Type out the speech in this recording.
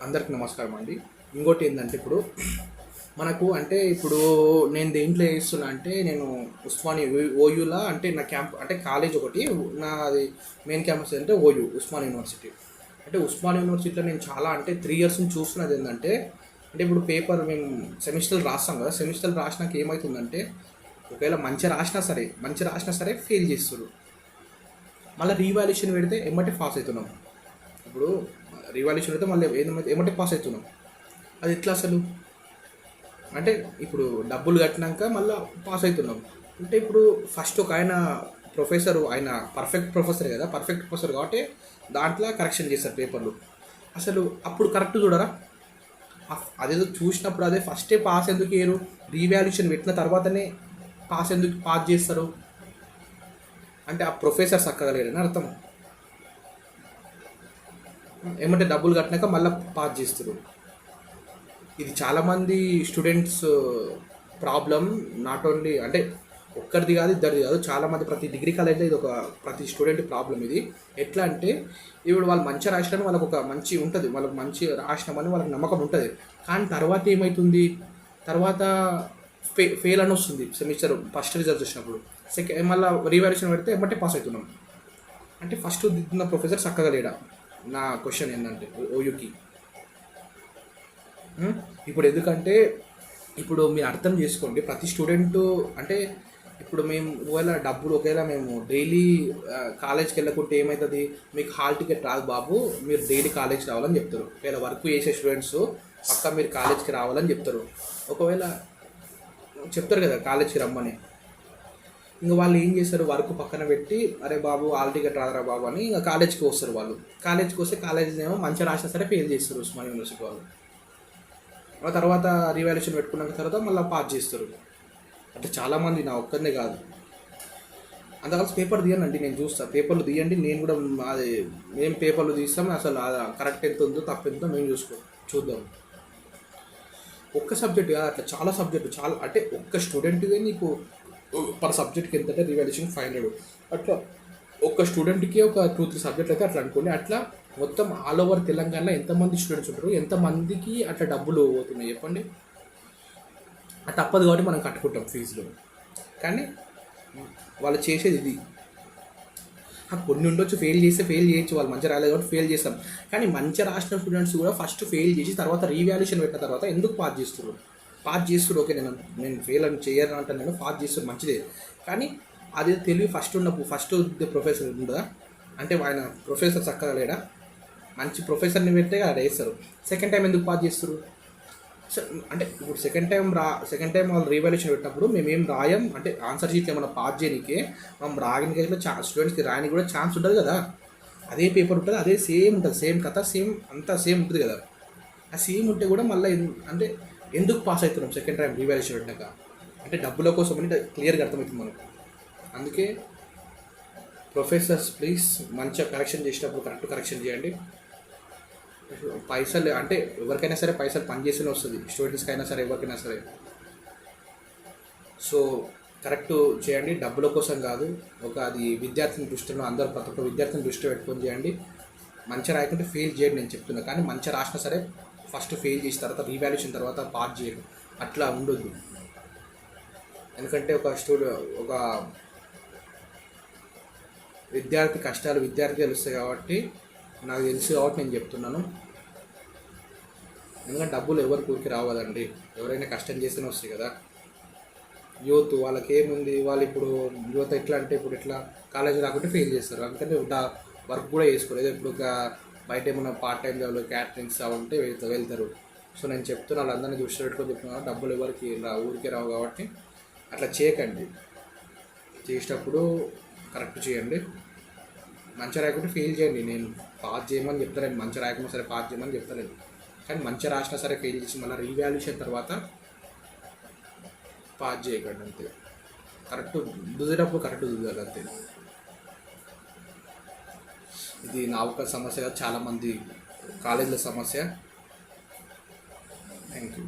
అందరికి నమస్కారం అండి. ఇంకోటి ఏంటంటే ఇప్పుడు మనకు అంటే ఇప్పుడు నేను దేంట్లో చేస్తున్నా అంటే నేను ఉస్మానియా ఓయూలా అంటే నా క్యాంప్ అంటే కాలేజ్ ఒకటి నాది మెయిన్ క్యాంపస్ అంటే ఓయూ ఉస్మానియా యూనివర్సిటీ. అంటే ఉస్మానియా యూనివర్సిటీలో నేను చాలా అంటే 3 ఇయర్స్ నుంచి చూస్తున్నది ఏంటంటే అంటే ఇప్పుడు పేపర్ మేము సెమిస్టర్లు రాస్తాం కదా, సెమిస్టర్లు రాసినాక ఏమవుతుందంటే ఒకవేళ మంచి రాసినా సరే ఫెయిల్ చేస్తారు. మళ్ళీ రీవాల్యుయేషన్ పెడితే ఎమ్మటే పాస్ అవుతున్నాం. ఇప్పుడు రివాల్యూషన్ అయితే మళ్ళీ ఏమంటే పాస్ అవుతున్నాం. అది ఎట్లా అసలు అంటే ఇప్పుడు డబ్బులు కట్టినాక మళ్ళీ పాస్ అవుతున్నాం అంటే ఇప్పుడు ఫస్ట్ ఒక ఆయన ప్రొఫెసర్, ఆయన పర్ఫెక్ట్ ప్రొఫెసర్ కదా, పర్ఫెక్ట్ ప్రొఫెసర్ కాబట్టి దాంట్లో కరెక్షన్ చేస్తారు పేపర్లు. అసలు అప్పుడు కరెక్ట్ చూడరా? అదేదో చూసినప్పుడు అదే ఫస్టే పాస్ ఎందుకు వేయరు? రీవాల్యూషన్ పెట్టిన తర్వాతనే పాస్ చేస్తారు అంటే ఆ ప్రొఫెసర్ చక్కగలేరని అర్థం. ఏమంటే డబ్బులు కట్టినాక మళ్ళీ పాస్ చేస్తారు. ఇది చాలామంది స్టూడెంట్స్ ప్రాబ్లం. నాట్ ఓన్లీ అంటే ఒక్కరిది కాదు, ఇద్దరిది కాదు, చాలామంది ప్రతి డిగ్రీ కాలేజ్లో ఇది ఒక ప్రతి స్టూడెంట్ ప్రాబ్లం ఇది. ఎట్లా అంటే ఇప్పుడు వాళ్ళు మంచిగా రాసినామని వాళ్ళకు ఒక మంచి ఉంటుంది, వాళ్ళకి మంచి రాసినామని వాళ్ళకి నమ్మకం ఉంటుంది. కానీ తర్వాత ఏమవుతుంది, తర్వాత ఫెయిల్ అని వస్తుంది సెమిస్టర్ ఫస్ట్ రిజల్ట్ వచ్చినప్పుడు. మళ్ళీ రీవాల్యుయేషన్ పెడితే ఏమంటే పాస్ అవుతున్నాం అంటే ఫస్ట్ దిద్దున్న ప్రొఫెసర్ చక్కగా లేడా? నా క్వశ్చన్ ఏంటంటే ఓయూకి ఇప్పుడు ఎందుకంటే ఇప్పుడు మీరు అర్థం చేసుకోండి, ప్రతి స్టూడెంటు అంటే ఇప్పుడు మేము ఒకవేళ మేము డైలీ కాలేజ్కి వెళ్ళకుంటే ఏమవుతుంది, మీకు హాల్ టికెట్ రాదు బాబు, మీరు డైలీ కాలేజ్కి రావాలని చెప్తారు. ఒకవేళ వర్క్ చేసే స్టూడెంట్స్ పక్కా మీరు కాలేజ్కి రావాలని చెప్తారు. ఒకవేళ చెప్తారు కదా కాలేజ్కి రమ్మని, ఇంకా వాళ్ళు ఏం చేస్తారు, వర్క్ పక్కన పెట్టి అరే బాబు హాల్ టికెట్ రాదురా బాబు అని ఇంకా కాలేజ్కి వస్తారు. వాళ్ళు కాలేజ్కి వస్తే కాలేజ్ ఏమో మంచిగా రాసినా సరే ఫెయిల్ చేస్తారు ఉస్మానియా యూనివర్సిటీ వాళ్ళు. ఆ తర్వాత రీవాల్యుయేషన్ పెట్టుకున్న తర్వాత మళ్ళీ పాస్ చేస్తారు. అంటే చాలామంది, నా ఒక్కరినే కాదు, అందుకల్సి పేపర్ తీయనండి, నేను చూస్తాను. పేపర్లు తీయండి, నేను కూడా అది మేము పేపర్లు తీస్తాం. అసలు కరెక్ట్ ఎంత ఉందో తప్పు ఎంతో మేము చూద్దాం. ఒక్క సబ్జెక్ట్ కాదు, అట్లా చాలా సబ్జెక్టు, చాలా అంటే ఒక్క స్టూడెంట్గా నీకు పర్ సబ్జెక్ట్కి ఎంత అంటే రీవాల్యుయేషన్ 500. అట్లా ఒక్క స్టూడెంట్కి ఒక 2-3 సబ్జెక్ట్లు అయితే అట్లా అనుకోండి. అట్లా మొత్తం ఆల్ ఓవర్ తెలంగాణలో ఎంతమంది స్టూడెంట్స్ ఉంటారు, ఎంతమందికి అట్లా డబ్బులు పోతున్నాయి చెప్పండి. అది తప్పదు కాబట్టి మనం కట్టుకుంటాం ఫీజులు. కానీ వాళ్ళు చేసేది ఇది. కొన్ని ఉండొచ్చు, ఫెయిల్ చేయొచ్చు, వాళ్ళు మంచిగా రాలేదు కాబట్టి ఫెయిల్ చేస్తాం. కానీ మంచిగా రాసిన స్టూడెంట్స్ కూడా ఫస్ట్ ఫెయిల్ చేసి తర్వాత రీవాల్యుయేషన్ పెట్టిన తర్వాత ఎందుకు పాస్ చేస్తారు? ఓకే, నేను ఫెయిల్ అని చేయను అంటే నేను పాస్ చేస్తారు మంచిదే. కానీ అదే తెలివి ఫస్ట్ ప్రొఫెసర్ ఉందా అంటే ఆయన ప్రొఫెసర్ చక్కగా లేడా? మంచి ప్రొఫెసర్ని పెట్టే అక్కడ వేస్తారు. సెకండ్ టైం ఎందుకు పాస్ చేస్తారు? అంటే ఇప్పుడు సెకండ్ టైం వాళ్ళు రీవాల్యుయేషన్ పెట్టినప్పుడు మేమేం రాయం అంటే ఆన్సర్ షీట్లు ఏమైనా పాస్ చేయడానికే, మనం రాగిన కేసులో స్టూడెంట్స్కి రాయడానికి కూడా ఛాన్స్ ఉంటుంది కదా. అదే పేపర్ ఉంటుంది, అదే సేమ్ ఉంటుంది, సేమ్ కథ అంతా సేమ్ ఉంటుంది కదా. ఆ సేమ్ ఉంటే కూడా మళ్ళీ అంటే ఎందుకు పాస్ అవుతున్నాం సెకండ్ టైం రీవాల్యుయేషన్ పెట్టినాక? అంటే డబ్బుల కోసం అని క్లియర్గా అర్థమవుతుంది మనకు. అందుకే ప్రొఫెసర్స్ ప్లీజ్ మంచిగా కరెక్షన్ చేసేటప్పుడు కరెక్ట్ కరెక్షన్ చేయండి. పైసలు అంటే ఎవరికైనా సరే పైసలు పనిచేస్తూనే వస్తుంది, స్టూడెంట్స్కి అయినా సరే ఎవరికైనా సరే. సో కరెక్ట్ చేయండి, డబ్బుల కోసం కాదు. అది విద్యార్థిని దృష్టిలో అందరూ ప్రతి ఒక్క విద్యార్థిని దృష్టి పెట్టుకొని చేయండి. మంచిగా రాయకుంటే ఫెయిల్ చేయండి నేను చెప్తున్నా. కానీ మంచిగా రాసినా సరే ఫస్ట్ ఫెయిల్ చేసిన తర్వాత రీవాల్యుయేషన్ తర్వాత పాస్ చేయడం అట్లా ఉండొద్దు. ఎందుకంటే ఒక విద్యార్థి కష్టాలు విద్యార్థి తెలుస్తాయి కాబట్టి, నాకు తెలుసు కాబట్టి నేను చెప్తున్నాను. ఎందుకంటే డబ్బులు ఎవరి ఊరికి రావదండి, ఎవరైనా కష్టం చేస్తేనే వస్తాయి కదా. యూత్ వాళ్ళకి ఏముంది, వాళ్ళు ఇప్పుడు యువత ఎట్లా అంటే ఇప్పుడు ఇట్లా కాలేజీ రాకుంటే ఫెయిల్ చేస్తారు. అందుకని వర్క్ కూడా చేసుకోలేదు. ఇప్పుడు బయట ఏమన్నా పార్ట్ టైం జాబ్లో క్యాటరింగ్స్ ఉంటే వెళ్తారు. సో నేను చెప్తున్నా, వాళ్ళందరినీ దృష్టి పెట్టుకొని చెప్తున్నాను, డబ్బులు ఎవరికి ఊరికే రావు కాబట్టి అట్లా చేయకండి. చేసేటప్పుడు కరెక్ట్ చేయండి. మంచిగా రాయకుంటే ఫెయిల్ చేయండి. నేను పాస్ చేయమని చెప్తాను, మంచిగా రాయకుండా సరే పాస్ చేయమని చెప్తాను. కానీ మంచిగా రాసినా సరే ఫెయిల్ చేసి మళ్ళీ రీవాల్యుయేషన్ తర్వాత పాస్ చేయకండి అంతే. కరెక్ట్ దుద్దేటప్పుడు కరెక్ట్ దుద్దాలి అంతే. ఇది నా ఒక సమస్య కాదు, చాలామంది కాలేజీల సమస్య. Thank you.